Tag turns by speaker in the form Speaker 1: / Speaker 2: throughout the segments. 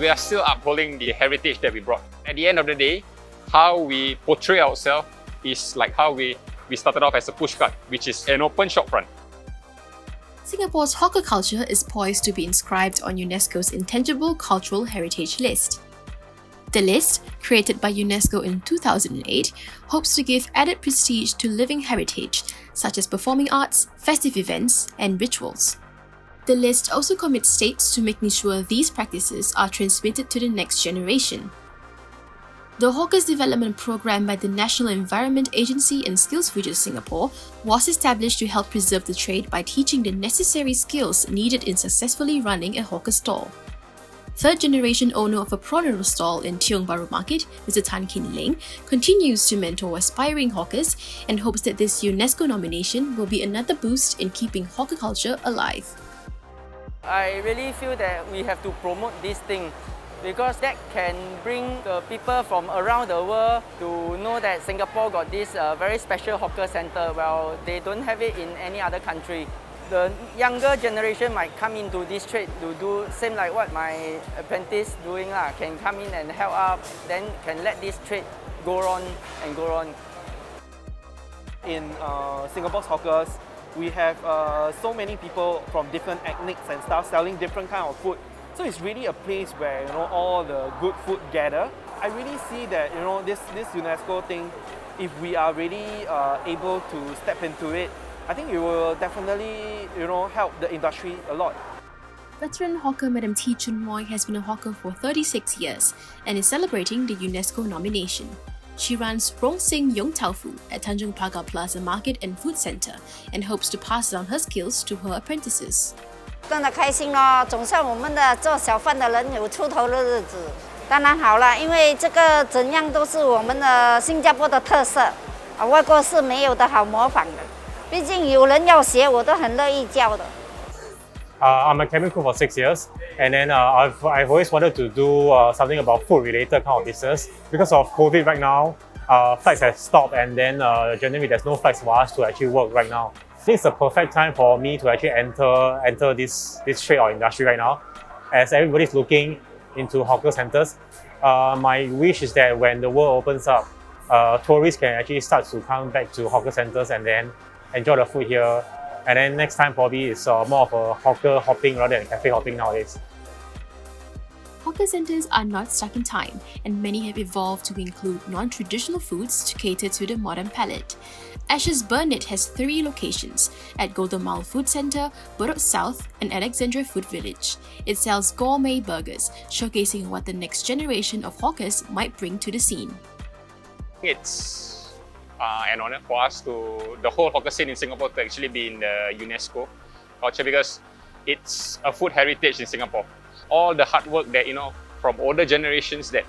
Speaker 1: we are still upholding the heritage that we brought. At the end of the day, how we portray ourselves is like how we started off as a pushcart, which is an open shop front.
Speaker 2: Singapore's hawker culture is poised to be inscribed on UNESCO's Intangible Cultural Heritage List. The list, created by UNESCO in 2008, hopes to give added prestige to living heritage, such as performing arts, festive events, and rituals. The list also commits states to making sure these practices are transmitted to the next generation. The Hawkers Development Program by the National Environment Agency and SkillsFuture Singapore was established to help preserve the trade by teaching the necessary skills needed in successfully running a hawker stall. Third-generation owner of a prawn noodle stall in Tiong Bahru Market, Mr. Tan Kin Ling, continues to mentor aspiring hawkers and hopes that this UNESCO nomination will be another boost in keeping hawker culture alive.
Speaker 3: I really feel that we have to promote this thing because that can bring the people from around the world to know that Singapore got this very special hawker center. Well, they don't have it in any other country. The younger generation might come into this trade to do same like what my apprentice doing lah. Can come in and help out, then can let this trade go on and go on.
Speaker 4: In Singapore's hawkers, we have so many people from different ethnics and stuff selling different kind of food. So it's really a place where all the good food gather. I really see that this UNESCO thing, if we are really able to step into it, I think it will definitely help the industry a lot.
Speaker 2: Veteran hawker Madam T. Chun Moy has been a hawker for 36 years and is celebrating the UNESCO nomination. She runs Rong Sing Yong Tau Fu at Tanjung Pagar Plaza Market and Food Centre and hopes to pass down her skills to her apprentices.
Speaker 5: 真的开心咯，总算我们的做小贩的人有出头的日子。当然好了，因为这个怎样都是我们的新加坡的特色，外国是没有的好模仿的。毕竟有人要学，我都很乐意教的。
Speaker 6: I'm a cabin crew for 6 years, and then I've always wanted to do something about food-related kind of business. Because of COVID right now, flights have stopped, and then generally there's no flights for us to actually work right now. This is the perfect time for me to actually enter this trade or industry right now, as everybody's looking into hawker centers. My wish is that when the world opens up, tourists can actually start to come back to hawker centers and then enjoy the food here. And then next time probably it's more of a hawker hopping rather than cafe hopping nowadays.
Speaker 2: Hawker centres are not stuck in time, and many have evolved to include non-traditional foods to cater to the modern palate. Ashes Burnett has 3 locations at Golden Mile Food Centre, Bedok South, and Alexandra Food Village. It sells gourmet burgers, showcasing what the next generation of hawkers might bring to the scene.
Speaker 1: It's an honor for us the whole hawker scene in Singapore to actually be in the UNESCO culture because it's a food heritage in Singapore. All the hard work that from older generations that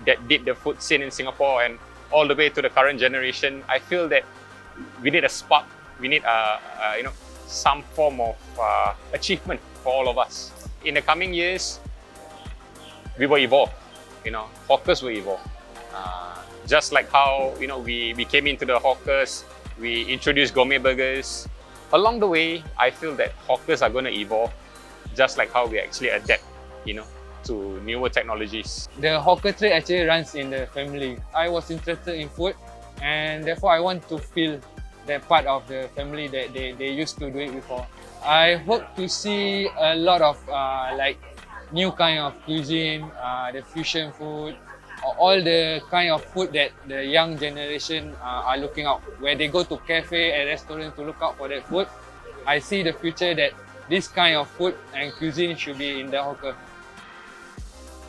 Speaker 1: did the food scene in Singapore and all the way to the current generation, I feel that we need a spark. We need some form of achievement for all of us. In the coming years, we will evolve. Hawkers will evolve. Just like how we came into the hawkers, we introduced gourmet burgers. Along the way, I feel that hawkers are going to evolve, just like how we actually adapt, to newer technologies.
Speaker 7: The hawker trade actually runs in the family. I was interested in food, and therefore I want to feel that part of the family that they used to do it before. I hope to see a lot of like new kind of cuisine, the fusion food, all the kind of food that the young generation are looking out. Where they go to cafe and restaurant to look out for that food, I see the future that this kind of food and cuisine should be in the hawker.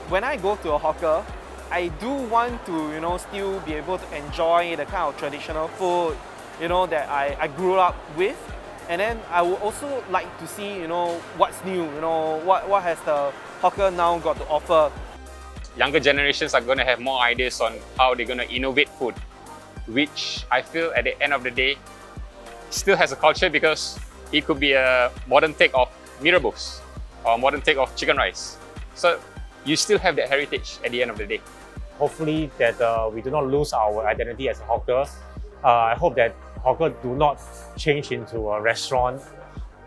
Speaker 4: When I go to a hawker, I do want to still be able to enjoy the kind of traditional food that I grew up with, and then I would also like to see what's new, what has the hawker now got to offer.
Speaker 1: Younger generations are going to have more ideas on how they're going to innovate food, which I feel at the end of the day still has a culture because it could be a modern take of mee rebus or modern take of chicken rice. So you still have that heritage at the end of the day.
Speaker 6: Hopefully that we do not lose our identity as a hawker. I hope that hawker do not change into a restaurant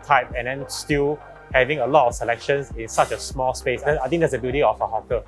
Speaker 6: type and then still having a lot of selections in such a small space. I think that's the beauty of a hawker.